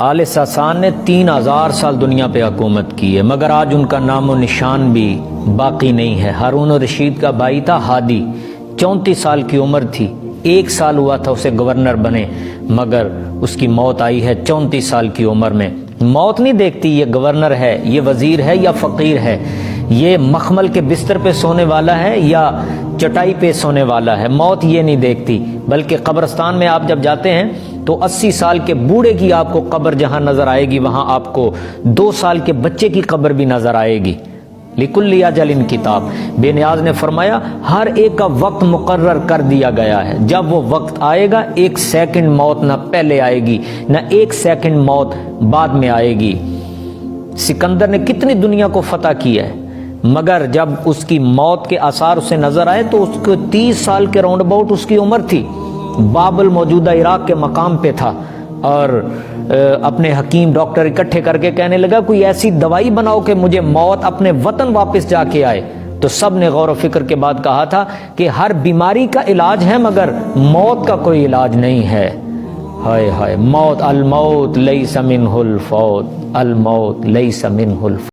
آل ساسان نے 3000 سال دنیا پہ حکومت کی ہے، مگر آج ان کا نام و نشان بھی باقی نہیں ہے۔ ہارون الرشید کا بھائی تھا ہادی، 34 سال کی عمر تھی، 1 سال ہوا تھا اسے گورنر بنے، مگر اس کی موت آئی ہے 34 سال کی عمر میں۔ موت نہیں دیکھتی یہ گورنر ہے، یہ وزیر ہے یا فقیر ہے، یہ مخمل کے بستر پہ سونے والا ہے یا چٹائی پہ سونے والا ہے، موت یہ نہیں دیکھتی۔ بلکہ قبرستان میں آپ جب جاتے ہیں تو 80 سال کے بوڑھے کی آپ کو قبر جہاں نظر آئے گی، وہاں آپ کو 2 سال کے بچے کی قبر بھی نظر آئے گی۔ لِكُلِّ أَجَلٍ کتاب، بے نیاز نے فرمایا ہر ایک کا وقت مقرر کر دیا گیا ہے، جب وہ وقت آئے گا 1 سیکنڈ موت نہ پہلے آئے گی نہ 1 سیکنڈ موت بعد میں آئے گی۔ سکندر نے کتنی دنیا کو فتح کیا ہے، مگر جب اس کی موت کے آثار اسے نظر آئے تو اس کو 30 سال کے راؤنڈ اباؤٹ اس کی عمر تھی۔ بابل موجودہ عراق کے مقام پہ تھا اور اپنے حکیم ڈاکٹر اکٹھے کر کے کہنے لگا کوئی ایسی دوائی بناؤ کہ مجھے موت اپنے وطن واپس جا کے آئے۔ تو سب نے غور و فکر کے بعد کہا تھا کہ ہر بیماری کا علاج ہے مگر موت کا کوئی علاج نہیں ہے۔ ہائے ہائے، موت، الموت لیس منہ الفوت، الموت لیس منہ الفوت۔